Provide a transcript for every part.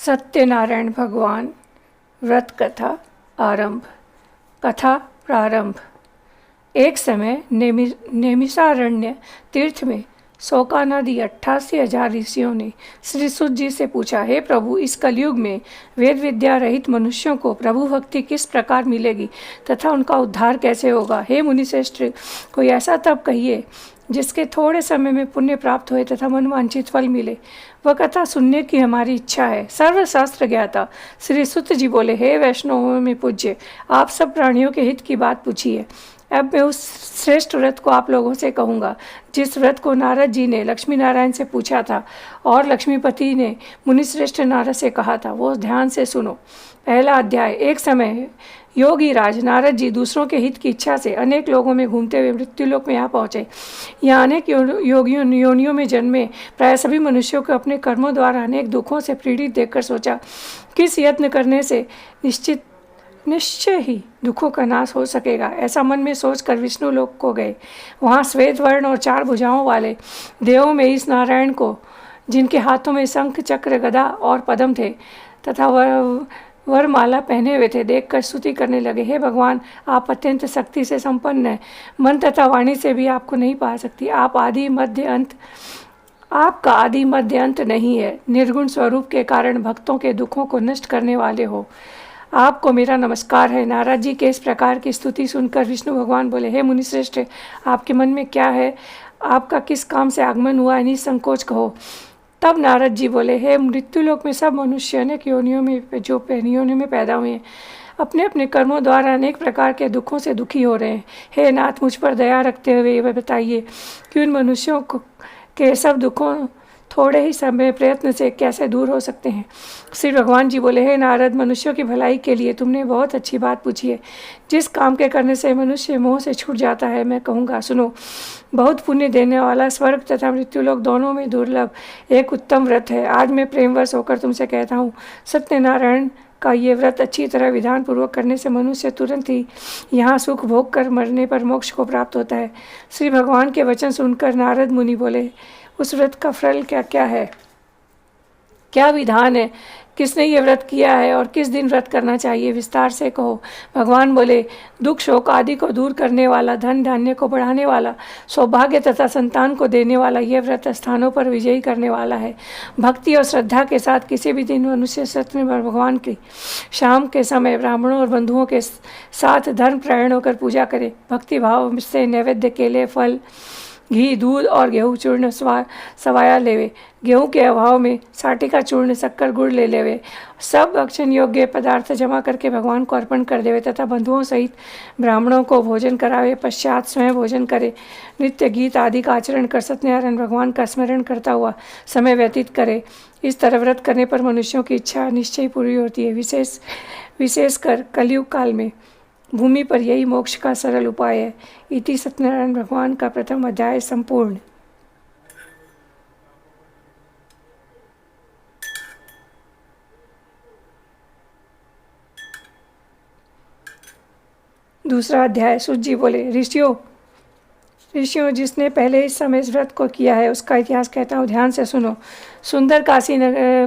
सत्यनारायण भगवान व्रत कथा आरंभ। कथा प्रारंभ। एक समय नेमिषारण्य तीर्थ में शौकानादि 88,000 ऋषियों ने श्री सुत जी से पूछा, हे प्रभु, इस कलयुग में वेद विद्या रहित मनुष्यों को प्रभु भक्ति किस प्रकार मिलेगी तथा उनका उद्धार कैसे होगा। हे मुनिश्रेष्ठ, कोई ऐसा तप कहिए जिसके थोड़े समय में पुण्य प्राप्त होए तथा मनवांछित फल मिले। वह कथा सुनने की हमारी इच्छा है। सर्वशास्त्र ज्ञाता श्री सुत जी बोले, हे वैष्णवों में पूज्य, आप सब प्राणियों के हित की बात पूछिए। अब मैं उस श्रेष्ठ व्रत को आप लोगों से कहूँगा जिस व्रत को नारद जी ने लक्ष्मी नारायण से पूछा था और लक्ष्मीपति ने मुनिश्रेष्ठ नारद से कहा था। वो ध्यान से सुनो। पहला अध्याय। एक समय योगी राज नारद जी दूसरों के हित की इच्छा से अनेक लोगों में घूमते हुए मृत्युलोक में यहाँ पहुँचे। यहाँ अनेक योनियों में जन्मे प्राय सभी मनुष्यों को अपने कर्मों द्वारा अनेक दुखों से पीड़ित देखकर सोचा, किस यत्न करने से निश्चय ही दुखों का नाश हो सकेगा। ऐसा मन में सोचकर विष्णु लोक को गए। वहाँ श्वेत वर्ण और 4 भुजाओं वाले देवों में इस नारायण को, जिनके हाथों में शंख चक्र गदा और पद्म थे तथा वरमाला पहने हुए थे, देखकर स्तुति करने लगे। हे भगवान, आप अत्यंत शक्ति से संपन्न हैं। मन तथा वाणी से भी आपको नहीं पा सकती। आपका आदि मध्य अंत नहीं है। निर्गुण स्वरूप के कारण भक्तों के दुखों को नष्ट करने वाले हो। आपको मेरा नमस्कार है। नारद जी के इस प्रकार की स्तुति सुनकर विष्णु भगवान बोले, हे मुनिश्रेष्ठ, आपके मन में क्या है? आपका किस काम से आगमन हुआ है? निसंकोच कहो। तब नारद जी बोले, हे मृत्युलोक में सब मनुष्य अनेक योनियों में पैदा हुए हैं, अपने अपने कर्मों द्वारा अनेक प्रकार के दुखों से दुखी हो रहे हैं। हे नाथ, मुझ पर दया रखते हुए यह बताइए कि उन मनुष्यों के सब दुखों थोड़े ही समय प्रयत्न से कैसे दूर हो सकते हैं। श्री भगवान जी बोले, हे नारद, मनुष्यों की भलाई के लिए तुमने बहुत अच्छी बात पूछी है। जिस काम के करने से मनुष्य मोह से छूट जाता है, मैं कहूँगा, सुनो। बहुत पुण्य देने वाला स्वर्ग तथा मृत्युलोक दोनों में दुर्लभ एक उत्तम व्रत है। आज मैं प्रेमवश होकर तुमसे कहता हूँ, सत्यनारायण का ये व्रत अच्छी तरह विधान पूर्वक करने से मनुष्य तुरंत ही यहाँ सुख भोग कर मरने पर मोक्ष को प्राप्त होता है। श्री भगवान के वचन सुनकर नारद मुनि बोले, उस व्रत का फल क्या क्या है? क्या विधान है? किसने ये व्रत किया है और किस दिन व्रत करना चाहिए? विस्तार से कहो। भगवान बोले, दुख शोक आदि को दूर करने वाला, धन धान्य को बढ़ाने वाला, सौभाग्य तथा संतान को देने वाला यह व्रत स्थानों पर विजयी करने वाला है। भक्ति और श्रद्धा के साथ किसी भी दिन मनुष्य सत्य में भगवान की शाम के समय ब्राह्मणों और बंधुओं के साथ धर्म प्रायण होकर पूजा करे। भक्ति भाव से नैवेद्य, केले, फल, घी, दूध और गेहूँ चूर्ण सवाया लेवे। गेहूँ के अभाव में साटिका चूर्ण, शक्कर, गुड़ ले लेवे। सब भक्षण योग्य पदार्थ जमा करके भगवान को अर्पण कर देवे तथा बंधुओं सहित ब्राह्मणों को भोजन करावे। पश्चात स्वयं भोजन करे। नित्य गीत आदि का आचरण कर सत्यनारायण भगवान का स्मरण करता हुआ समय व्यतीत करे। इस तरह व्रत करने पर मनुष्यों की इच्छा निश्चय पूरी होती है। विशेषकर कलयुग काल में भूमि पर यही मोक्ष का सरल उपाय है। इति सत्यनारायण भगवान का प्रथम अध्याय संपूर्ण। दूसरा अध्याय। सुत जी बोले, ऋषियों, जिसने पहले इस समय इस व्रत को किया है उसका इतिहास कहता हूँ, ध्यान से सुनो। सुंदर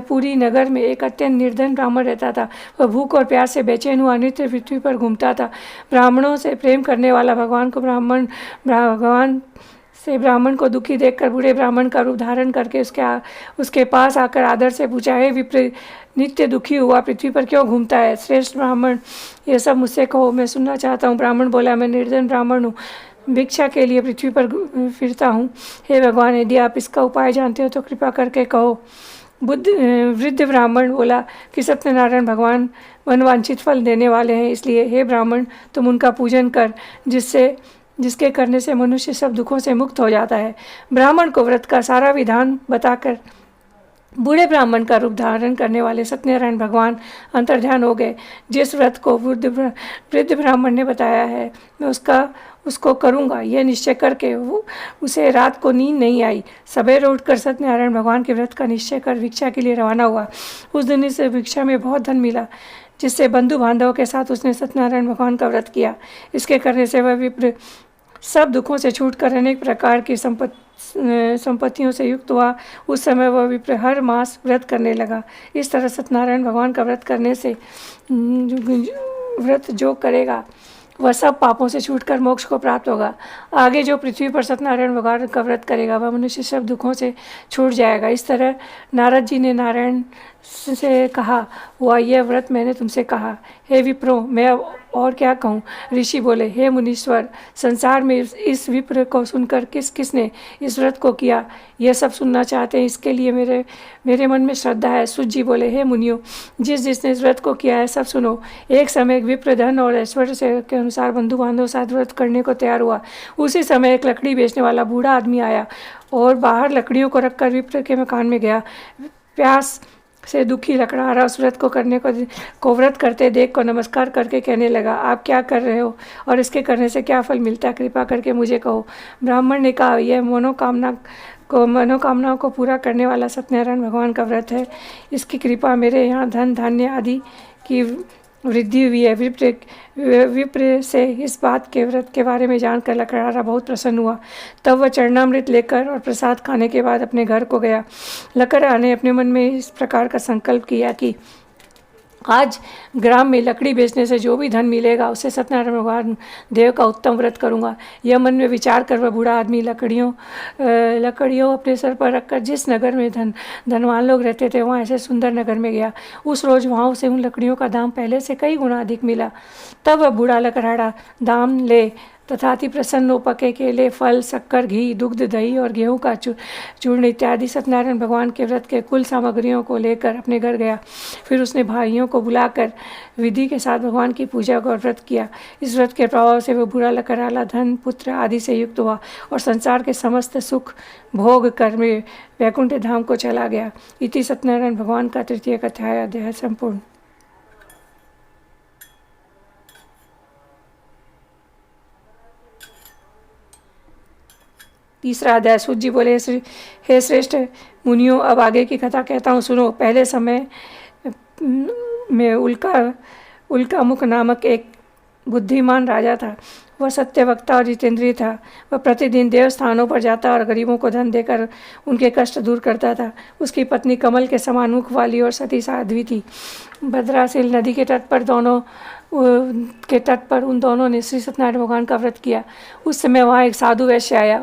पुरी नगर में एक अत्यंत निर्धन ब्राह्मण रहता था। वह भूख और प्यास से बेचैन हुआ नित्य पृथ्वी पर घूमता था। ब्राह्मणों से प्रेम करने वाला भगवान को दुखी देखकर बूढ़े ब्राह्मण का रूप धारण करके उसके पास आकर आदर से पूछा, हे विप्र, नित्य दुखी हुआ पृथ्वी पर क्यों घूमता है? श्रेष्ठ ब्राह्मण, ये सब मुझसे कहो, मैं सुनना चाहता हूँ। ब्राह्मण बोला, मैं निर्धन ब्राह्मण हूँ, भिक्षा के लिए पृथ्वी पर फिरता हूँ। हे भगवान, यदि आप इसका उपाय जानते हो तो कृपा करके कहो। वृद्ध ब्राह्मण बोला कि सत्यनारायण भगवान मनवांछित फल देने वाले हैं, इसलिए हे ब्राह्मण, तुम उनका पूजन कर, जिसके करने से मनुष्य सब दुखों से मुक्त हो जाता है। ब्राह्मण को व्रत का सारा विधान बताकर बूढ़े ब्राह्मण का रूप धारण करने वाले सत्यनारायण भगवान अंतर्ध्यान हो गए। जिस व्रत को वृद्ध ब्राह्मण ने बताया है, मैं उसको करूँगा, यह निश्चय करके उसे रात को नींद नहीं आई। सवेरे उठकर सत्यनारायण भगवान के व्रत का निश्चय कर भिक्षा के लिए रवाना हुआ। उस दिन से भिक्षा में बहुत धन मिला, जिससे बंधु बांधवों के साथ उसने सत्यनारायण भगवान का व्रत किया। इसके करने से वह विप्र सब दुखों से छूटकर अनेक प्रकार की संपत्तियों से युक्त हुआ। उस समय वह विप्र हर मास व्रत करने लगा। इस तरह सत्यनारायण भगवान का व्रत करने से व्रत जो करेगा वह सब पापों से छूटकर मोक्ष को प्राप्त होगा। आगे जो पृथ्वी पर सत्यनारायण भगवान का व्रत करेगा वह मनुष्य सब दुखों से छूट जाएगा। इस तरह नारद जी ने नारायण से कहा, हुआ यह व्रत मैंने तुमसे कहा। हे विप्रो, मैं अब और क्या कहूँ। ऋषि बोले, हे मुनीश्वर, संसार में इस विप्र को सुनकर किसने इस व्रत को किया, यह सब सुनना चाहते हैं। इसके लिए मेरे मन में श्रद्धा है। सूत जी बोले, हे मुनियों, जिसने इस व्रत को किया है सब सुनो। एक समय एक विप्र धन और ऐश्वर्य से के अनुसार बंधु बांधव साथ व्रत करने को तैयार हुआ। उसी समय एक लकड़ी बेचने वाला बूढ़ा आदमी आया और बाहर लकड़ियों को रखकर विप्र के मकान में गया। प्यास से दुखी लकड़हारा उस व्रत को करने को व्रत करते देख को नमस्कार करके कहने लगा, आप क्या कर रहे हो और इसके करने से क्या फल मिलता है, कृपा करके मुझे कहो। ब्राह्मण ने कहा, यह मनोकामनाओं को पूरा करने वाला सत्यनारायण भगवान का व्रत है। इसकी कृपा मेरे यहाँ धन धान्य आदि की वृद्धि हुई है। विप्र से इस बात के व्रत के बारे में जानकर लकड़हारा बहुत प्रसन्न हुआ। तब वह चरणामृत लेकर और प्रसाद खाने के बाद अपने घर को गया। लकड़हारा ने अपने मन में इस प्रकार का संकल्प किया कि आज ग्राम में लकड़ी बेचने से जो भी धन मिलेगा उससे सत्यनारायण भगवान देव का उत्तम व्रत करूंगा। यह मन में विचार कर वह बूढ़ा आदमी लकड़ियों अपने सर पर रखकर जिस नगर में धनवान लोग रहते थे वहाँ ऐसे सुंदर नगर में गया। उस रोज़ वहाँ उसे उन लकड़ियों का दाम पहले से कई गुना अधिक मिला। तब वह बूढ़ा लकड़हारा दाम ले तथा अति प्रसन्न हो पके केले, फल, शक्कर, घी, दुग्ध, दही और गेहूं का चूर्ण इत्यादि सत्यनारायण भगवान के व्रत के कुल सामग्रियों को लेकर अपने घर गया। फिर उसने भाइयों को बुलाकर विधि के साथ भगवान की पूजा और व्रत किया। इस व्रत के प्रभाव से वह बूढ़ा लकड़हारा धन, पुत्र आदि से युक्त हुआ और संसार के समस्त सुख भोग कर में वैकुंठ धाम को चला गया। इति सत्यनारायण भगवान का तृतीय अध्याय संपूर्ण। तीसरा अध्याय। सूत जी बोले, हे श्रेष्ठ मुनियों, अब आगे की कथा कहता हूँ, सुनो। पहले समय में उल्का मुख नामक एक बुद्धिमान राजा था। वह सत्यवक्ता और जितेंद्रिय था। वह प्रतिदिन देवस्थानों पर जाता और गरीबों को धन देकर उनके कष्ट दूर करता था। उसकी पत्नी कमल के समान मुख वाली और सती साध्वी थी। भद्रासिल नदी के तट पर उन दोनों ने श्री सत्यनारायण भगवान का व्रत किया। उस समय वहाँ एक साधु वैश्य आया।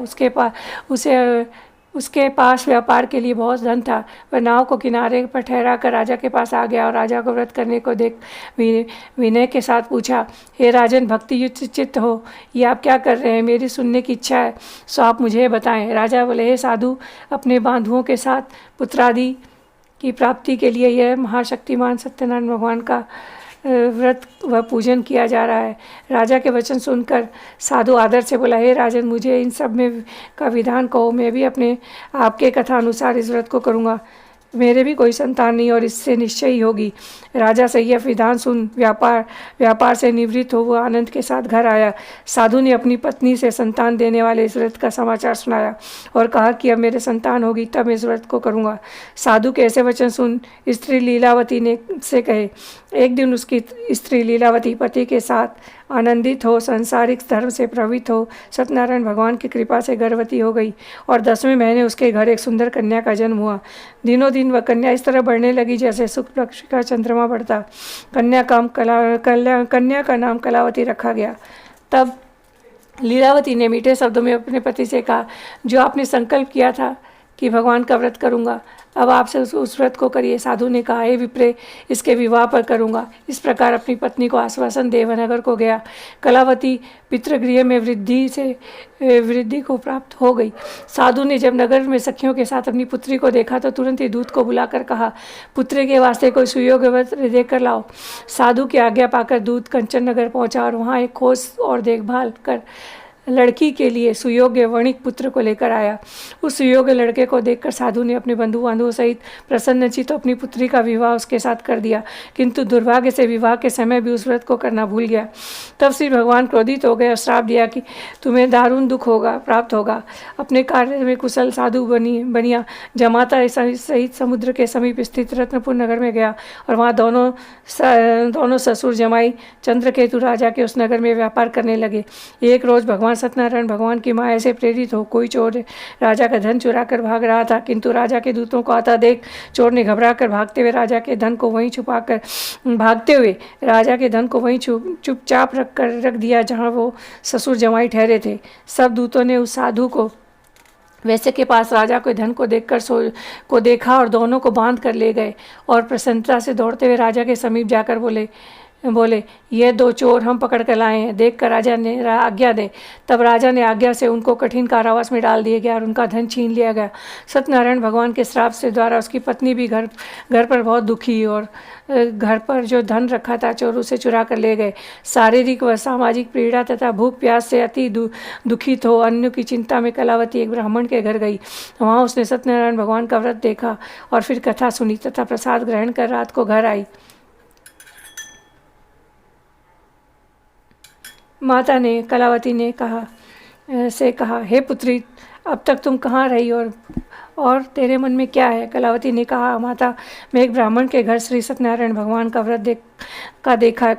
उसके पास व्यापार के लिए बहुत धन था। वह नाव को किनारे पर ठहरा कर राजा के पास आ गया और राजा को व्रत करने को देख विनय के साथ पूछा, हे राजन, भक्ति युक्त चित्त हो, ये आप क्या कर रहे हैं? मेरी सुनने की इच्छा है, सो आप मुझे बताएं। राजा बोले, हे साधु, अपने बांधुओं के साथ पुत्रादि की प्राप्ति के लिए यह महाशक्तिमान सत्यनारायण भगवान का व्रत व पूजन किया जा रहा है। राजा के वचन सुनकर साधु आदर से बोला, हे राजन, मुझे इन सब में का विधान कहो, मैं भी अपने आपके कथा अनुसार इस व्रत को करूँगा। मेरे भी कोई संतान नहीं और इससे निश्चय ही होगी। राजा से यह विधान सुन व्यापार से निवृत्त हो वह आनंद के साथ घर आया। साधु ने अपनी पत्नी से संतान देने वाले इस व्रत का समाचार सुनाया और कहा कि अब मेरे संतान होगी तब इस व्रत को करूँगा। साधु के ऐसे वचन सुन स्त्री लीलावती ने से कहे, एक दिन उसकी स्त्री लीलावती पति के साथ आनंदित हो, सांसारिक धर्म से प्रवृत्त हो, सत्यनारायण भगवान की कृपा से गर्भवती हो गई और 10वें महीने उसके घर एक सुंदर कन्या का जन्म हुआ। दिनों दिन वह कन्या इस तरह बढ़ने लगी जैसे शुक्ल पक्ष का चंद्रमा बढ़ता। कन्या का नाम कलावती रखा गया। तब लीलावती ने मीठे शब्दों में अपने पति से कहा, जो आपने संकल्प किया था कि भगवान का व्रत करूँगा, अब आपसे उस व्रत को करिए। साधु ने कहा, हे विप्रे, इसके विवाह पर करूँगा। इस प्रकार अपनी पत्नी को आश्वासन दे वनगर को गया। कलावती पितृगृह में वृद्धि को प्राप्त हो गई। साधु ने जब नगर में सखियों के साथ अपनी पुत्री को देखा तो तुरंत ही दूत को बुलाकर कहा, पुत्री के वास्ते कोई सुयोग्य व्रत देकर लाओ। साधु की आज्ञा पाकर दूत कंचन नगर पहुँचा और वहाँ एक खोज और देखभाल कर लड़की के लिए सुयोग्य वणिक पुत्र को लेकर आया। उस सुयोग्य लड़के को देखकर साधु ने अपने बंधु बांधवों सहित प्रसन्नचित्त अपनी पुत्री का विवाह उसके साथ कर दिया, किंतु दुर्भाग्य से विवाह के समय भी उस व्रत को करना भूल गया। तब श्री भगवान क्रोधित हो गए और श्राप दिया कि तुम्हें दारुण दुख प्राप्त होगा। अपने कार्य में कुशल साधु बनिया जमाता सहित समुद्र के समीप स्थित रत्नपुर नगर में गया और वहाँ दोनों ससुर जमाई चंद्रकेतु राजा के उस नगर में व्यापार करने लगे। एक रोज भगवान सत्यनारायण भगवान की माया से प्रेरित हो कोई चोर राजा का धन चुरा कर भाग रहा था, किंतु राजा के दूतों को आता देख चोर ने घबरा कर भागते हुए राजा के धन को वहीं चुपचाप रख दिया जहाँ वो ससुर जमाई ठहरे थे। सब दूतों ने उस साधु को वैसे के पास राजा के धन को देखा और दोनों को बांध कर ले गए और प्रसन्नता से दौड़ते हुए राजा के समीप जाकर बोले ये दो चोर हम पकड़ कर लाए हैं, देख कर राजा ने आज्ञा दे। तब राजा ने आज्ञा से उनको कठिन कारावास में डाल दिया गया और उनका धन छीन लिया गया। सत्यनारायण भगवान के श्राप से द्वारा उसकी पत्नी भी घर पर बहुत दुखी और घर पर जो धन रखा था चोर उसे चुरा कर ले गए। शारीरिक व सामाजिक पीड़ा तथा भूख प्यास से अति दुखित हो अन्य की चिंता में कलावती एक ब्राह्मण के घर गई। वहाँ उसने सत्यनारायण भगवान का व्रत देखा और फिर कथा सुनी तथा प्रसाद ग्रहण कर रात को घर आई। माता ने कलावती ने कहा, हे पुत्री, अब तक तुम कहाँ रही और तेरे मन में क्या है? कलावती ने कहा, माता, मैं एक ब्राह्मण के घर श्री सत्यनारायण भगवान का व्रत देखा है।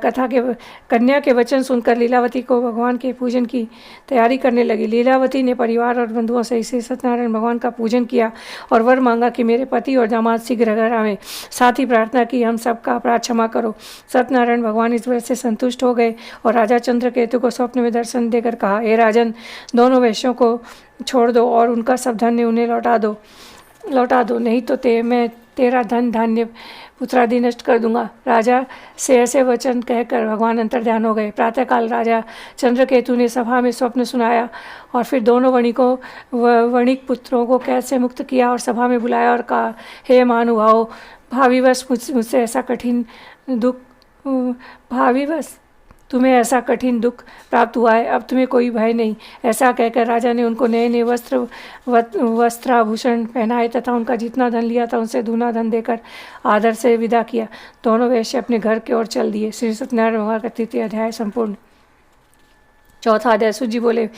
कन्या के वचन सुनकर लीलावती को भगवान के पूजन की तैयारी करने लगी। लीलावती ने परिवार और बंधुओं से श्री सत्यनारायण भगवान का पूजन किया और वर मांगा कि मेरे पति और दामाद शीघ्र घर आवें। साथ ही प्रार्थना की, हम सबका अपराध क्षमा करो। सत्यनारायण भगवान इस व्रत से संतुष्ट हो गए और राजा चंद्रकेतु को स्वप्न में दर्शन देकर कहा, हे राजन, दोनों वैश्यों को छोड़ दो और उनका सब धन्य उन्हें लौटा दो, नहीं तो मैं तेरा धन धान्य पुत्रादि नष्ट कर दूंगा। राजा से ऐसे वचन कहकर भगवान अंतर्ध्यान हो गए। प्रातःकाल राजा चंद्रकेतु ने सभा में स्वप्न सुनाया और फिर दोनों वणिक पुत्रों को कैद से मुक्त किया और सभा में बुलाया और कहा, हे महानुभावों, तुम्हें ऐसा कठिन दुख प्राप्त हुआ है, अब तुम्हें कोई भय नहीं। ऐसा कहकर राजा ने उनको नए नए वस्त्राभूषण पहनाए तथा उनका जितना धन लिया था उनसे दूना धन देकर आदर से विदा किया। दोनों वैश्य अपने घर की ओर चल दिए। श्री सत्यनारायण भगवान का 3वां अध्याय संपूर्ण। 4वां अध्याय। सूत जी बोले,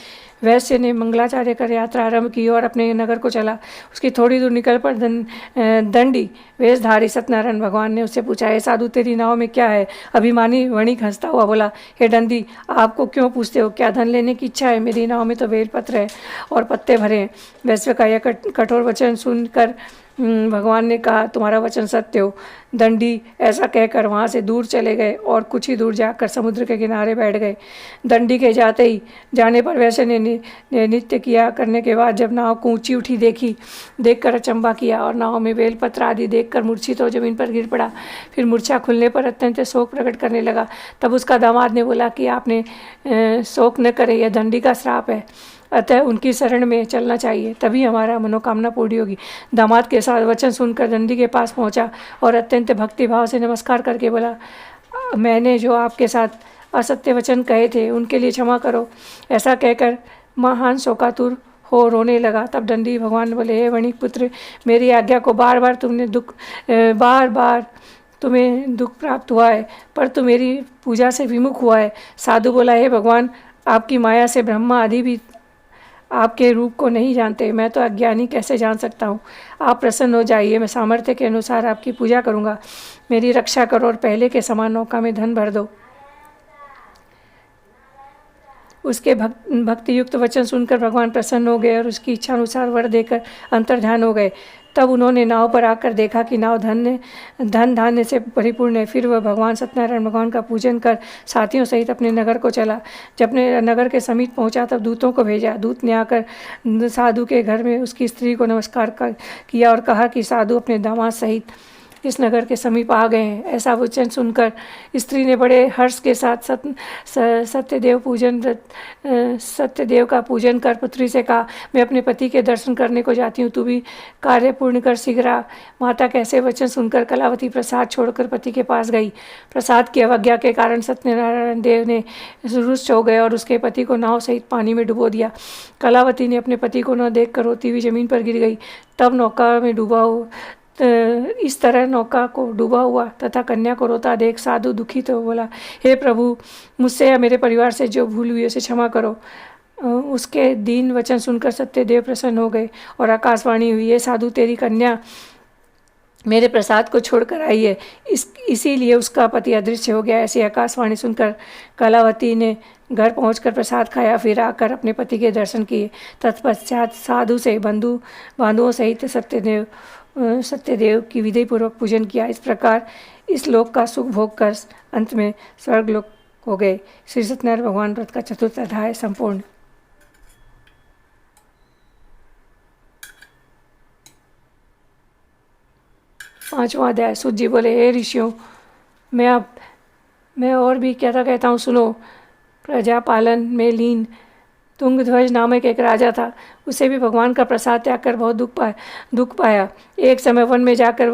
वैश्य ने मंगलाचार्य कर यात्रा आरंभ की और अपने नगर को चला। उसकी थोड़ी दूर निकल पर दंडी वेशधारी सत्यनारायण भगवान ने उससे पूछा, हे साधु, तेरी नाव में क्या है? अभिमानी वणिक हंसता हुआ बोला, हे दंडी, आपको क्यों पूछते हो? क्या धन लेने की इच्छा है? मेरी नाव में तो बेलपत्र है और पत्ते भरे हैं। वैश्य का यह कठोर वचन सुनकर भगवान ने कहा, तुम्हारा वचन सत्य हो। दंडी ऐसा कहकर वहाँ से दूर चले गए और कुछ ही दूर जाकर समुद्र के किनारे बैठ गए। दंडी के जाने पर वैसे ने नृत्य किया करने के बाद जब नाव को ऊंची उठी देखकर अचंबा किया और नाव में बेलपत्र आदि देखकर मूर्छित हो जमीन पर गिर पड़ा। फिर मूर्छा खुलने पर अत्यंत शोक प्रकट करने लगा। तब उसका दामाद ने बोला कि आपने शोक न करें, यह दंडी का श्राप है, अतः उनकी शरण में चलना चाहिए, तभी हमारा मनोकामना पूरी होगी। दामाद के साथ वचन सुनकर दंडी के पास पहुंचा और अत्यंत भक्तिभाव से नमस्कार करके बोला, मैंने जो आपके साथ असत्य वचन कहे थे उनके लिए क्षमा करो। ऐसा कहकर महान शोकातुर हो रोने लगा। तब दंडी भगवान बोले, हे वणिक पुत्र, मेरी आज्ञा को बार बार तुम्हें दुख प्राप्त हुआ है, पर तू मेरी पूजा से विमुख हुआ है। साधु बोला, हे भगवान, आपकी माया से ब्रह्मा आदि भी आपके रूप को नहीं जानते, मैं तो अज्ञानी कैसे जान सकता हूँ। आप प्रसन्न हो जाइए, मैं सामर्थ्य के अनुसार आपकी पूजा करूँगा। मेरी रक्षा करो और पहले के समान नौका में धन भर दो। उसके भक्ति युक्त वचन सुनकर भगवान प्रसन्न हो गए और उसकी इच्छा अनुसार वर देकर अंतर्ध्यान हो गए। तब उन्होंने नाव पर आकर देखा कि नाव धन धान्य से परिपूर्ण है। फिर वह भगवान सत्यनारायण भगवान का पूजन कर साथियों सहित अपने नगर को चला। जब अपने नगर के समीप पहुंचा तब दूतों को भेजा। दूत ने आकर साधु के घर में उसकी स्त्री को नमस्कार किया और कहा कि साधु अपने दामाद सहित इस नगर के समीप आ गए हैं। ऐसा वचन सुनकर स्त्री ने बड़े हर्ष के साथ सत्यदेव का पूजन कर पुत्री से कहा, मैं अपने पति के दर्शन करने को जाती हूँ, तू भी कार्य पूर्ण कर शीघ्र आ। माता कैसे वचन सुनकर कलावती प्रसाद छोड़कर पति के पास गई। प्रसाद की अवज्ञा के कारण सत्यनारायण देव ने रुष्ट हो गए और उसके पति को नाव सहित पानी में डुबो दिया। कलावती ने अपने पति को न देख कर रोती हुई जमीन पर गिर गई। तब नौका में इस तरह नौका को डूबा हुआ तथा कन्या को रोता देख साधु दुखित हो बोला, हे प्रभु, मुझसे या मेरे परिवार से जो भूल हुई उसे क्षमा करो। उसके दीन वचन सुनकर सत्यदेव प्रसन्न हो गए और आकाशवाणी हुई, ये साधु, तेरी कन्या मेरे प्रसाद को छोड़कर आई है, इसीलिए उसका पति अदृश्य हो गया। ऐसी आकाशवाणी सुनकर कलावती ने घर पहुंचकर प्रसाद खाया, फिर आकर अपने पति के दर्शन किए। तत्पश्चात साधु से बंधुओं सहित सत्यदेव की विधिपूर्वक पूजन किया। इस प्रकार इस लोक का सुख भोग कर अंत में स्वर्ग लोक हो गए। श्री सत्यनारायण भगवान व्रत का चतुर्थ अध्याय संपूर्ण। 5वां अध्याय। सूत जी बोले, हे ऋषियों, मैं और भी क्या कहता हूँ सुनो। प्रजा पालन में लीन तुंगध्वज नामक एक राजा था। उसे भी भगवान का प्रसाद त्याग कर बहुत दुख पाया। एक समय वन में जाकर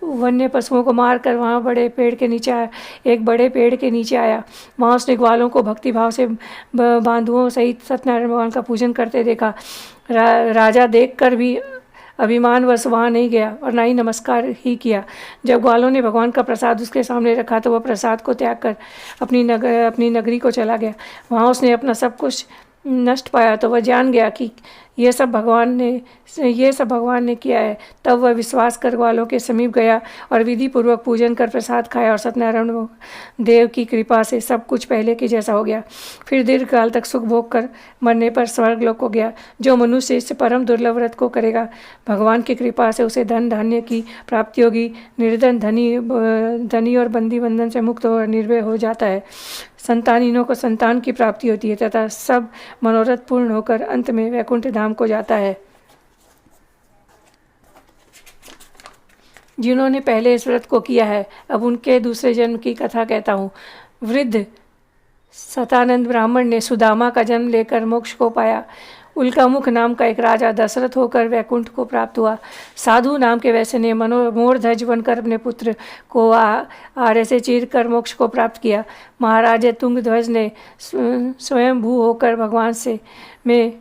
वन्य पशुओं को मारकर वहाँ एक बड़े पेड़ के नीचे आया। वहाँ उसने ग्वालों को भक्तिभाव से बांधुओं सहित सत्यनारायण भगवान का पूजन करते देखा। राजा देखकर भी अभिमानवश वहाँ नहीं गया और ना ही नमस्कार ही किया। जब ग्वालों ने भगवान का प्रसाद उसके सामने रखा तो वह प्रसाद को त्याग कर अपनी नगरी को चला गया। वहाँ उसने अपना सब कुछ नष्ट पाया तो वह जान गया कि ये सब भगवान ने किया है। तब वह विश्वास कर ग्वालों के समीप गया और विधि पूर्वक पूजन कर प्रसाद खाया और सत्यनारायण देव की कृपा से सब कुछ पहले के जैसा हो गया। फिर दीर्घ काल तक सुख भोग कर मरने पर स्वर्ग लोक को गया। जो मनुष्य इस परम दुर्लभ व्रत को करेगा, भगवान की कृपा से उसे धन धान्य की प्राप्ति होगी। निर्धन धनी और बंदी बंधन से मुक्त और निर्भय हो जाता है। संतानहीनों को संतान की प्राप्ति होती है तथा सब मनोरथ पूर्ण होकर अंत में वैकुंठ धाम को जाता है। जिन्होंने पहले इस व्रत को किया है, अब उनके दूसरे जन्म की कथा कहता हूँ। वृद्ध सतानंद ब्राह्मण ने सुदामा का जन्म लेकर मोक्ष को पाया। उल्कामुख नाम का एक राजा दशरथ होकर वैकुंठ को प्राप्त हुआ। साधु नाम के वैश्य ने मोरध्वज बनकर अपने पुत्र को आरे से चीर कर मोक्ष को प्राप्त किया। महाराज तुंगध्वज ने स्वयं भू होकर भगवान से में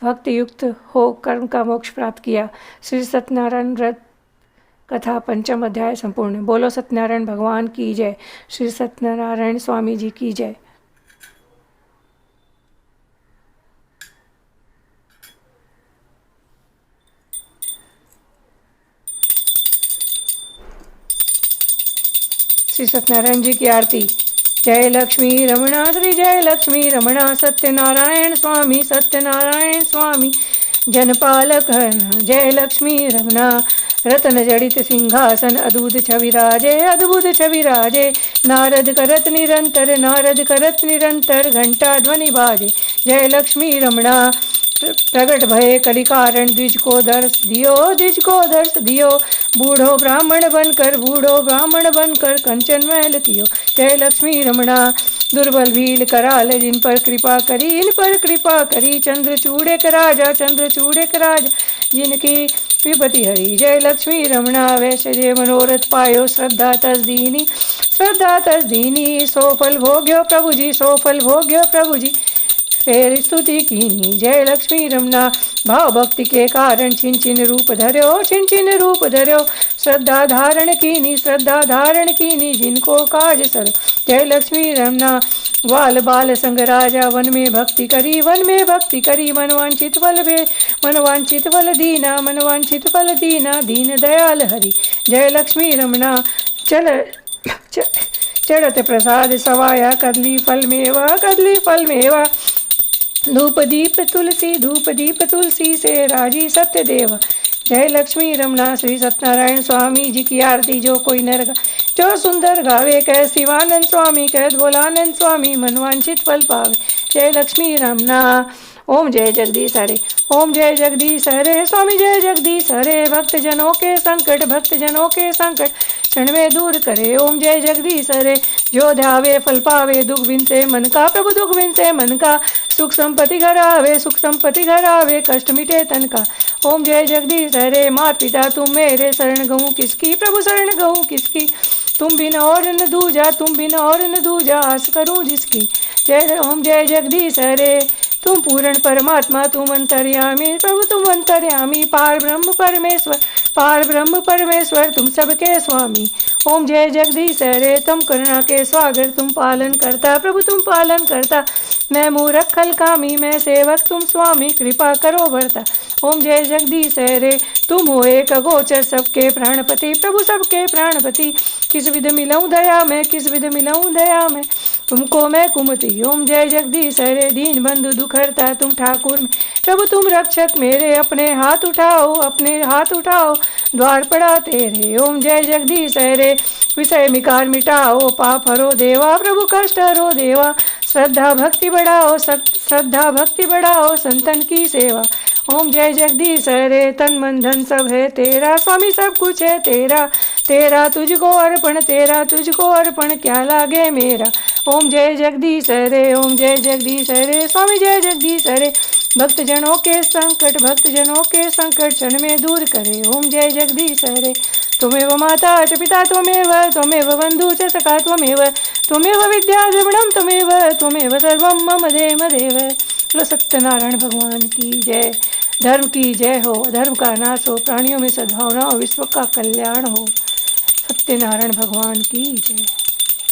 भक्ति युक्त हो कर्म का मोक्ष प्राप्त किया। श्री सत्यनारायण व्रत कथा 5वां अध्याय संपूर्ण। बोलो सत्यनारायण भगवान की जय। श्री सत्यनारायण स्वामी जी की जय। श्री सत्यनारायण जी की आरती। जय लक्ष्मी रमणा, श्री जय लक्ष्मी रमणा, सत्यनारायण स्वामी जनपालक। जय लक्ष्मी रमणा, रतन जड़ित सिंहासन अद्भुत छवि राजे। नारद करत निरंतर घंटा ध्वनि बाजे। जय लक्ष्मी रमणा, प्रगट भय कलि कारण द्विज को दर्श दियो। बूढ़ो ब्राह्मण बनकर कंचन महल कियो। जय लक्ष्मी रमणा, दुर्बल भील कराल जिन पर कृपा करी। चंद्र चूड़े के राजा जिनकी विपति हरी। जय लक्ष्मी रमणा, वैश्य जे मनोरथ पायो श्रद्धा तस दीनी। सोफल भोग्यो प्रभु जी फेर स्तुति कीनी। जय लक्ष्मी रमणा, भाव भक्ति के कारण छिन छिन रूप धर्यो। श्रद्धा धारण कीनी जिनको काज सरो। जय लक्ष्मी रमणा, बाल संग राजा वन में भक्ति करी। मनवांचित फल दीना दीन दयाल हरि। जय लक्ष्मी रमणा, चढ़त प्रसाद सवाया कदली फल मेवा। धूप दीप तुलसी से राजी सत्यदेव। जय लक्ष्मी रमणा, श्री सत्यनारायण स्वामी जी की आरती। जो कोई नर जो सुंदर गावे, कह शिवानंद स्वामी, कह भोलानंद स्वामी, मनवांछित फल पावे। जय लक्ष्मी रमणा। ओम जय जगदीश हरे, स्वामी जय जगदीश हरे। भक्तजनों के संकट क्षण में दूर करे। ओम जय जगदीश हरे। जो ध्यावे फल पावे, दुख बिन से मन का, प्रभु दुख बिन से मन का। सुख संपत्ति घर आवे, कष्ट मिटे तन का। ओम जय जगदीश हरे। मात पिता तुम मेरे, शरण गहूँ किसकी, प्रभु शरण गहूँ किसकी। तुम बिन और न दूजा, आस करूँ जिसकी। ओम जय जगदीश हरे। तुम पूर्ण परमात्मा, तुम अंतर्यामी, प्रभु तुम अंतर्यामी। पार ब्रह्म परमेश्वर, पार ब्रह्म परमेश्वर तुम सबके स्वामी। ओम जय जगदीश हरे, तुम करुणा के स्वागर, तुम पालन करता प्रभु तुम पालन करता। मैं मूर्ख खल कामी, मैं सेवक तुम स्वामी, कृपा करो भरता। ओम जय जगदीश हरे, तुम हो एक अगोचर, सबके प्राणपति प्रभु सबके प्राणपति। किस विध मिलऊं दया में, किस विध मिलऊं दया में, तुमको मैं कुमति। ओम जय जगदीश हरे, दीन बंधु दुख हरता तुम ठाकुर में, प्रभु तुम रक्षक मेरे। अपने हाथ उठाओ, अपने हाथ उठाओ, द्वार पड़ा तेरे। ओम जय जगदीश हरे, विषय विकार मिटाओ, पाप हरो देवा, प्रभु कष्ट हरो देवा। श्रद्धा भक्ति बढ़ाओ, श्रद्धा भक्ति बढ़ाओ, संतन की सेवा। ओम जय जगदीश हरे, तन मन धन सब है तेरा, स्वामी सब कुछ है तेरा। तेरा तुझको अर्पण, तेरा तुझको अर्पण, क्या लागे मेरा। ओम जय जगदीश हरे, ओम जय जगदीश हरे, स्वामी जय जगदीश हरे। भक्तजनों के संकट, भक्तजनों के संकट क्षण में दूर करे। ओम जय जगदीश हरे, त्वमेव माता च पिता त्वमेव, त्वमेव बन्धु च सखा त्वमेव, त्वमेव विद्या द्रविणं त्वमेव, त्वमेव सर्वं मम देव देव। बोलो सत्यनारायण भगवान की जय। धर्म की जय हो, धर्म का नाश हो, प्राणियों में सद्भावना हो, विश्व का कल्याण हो। सत्यनारायण भगवान की जय।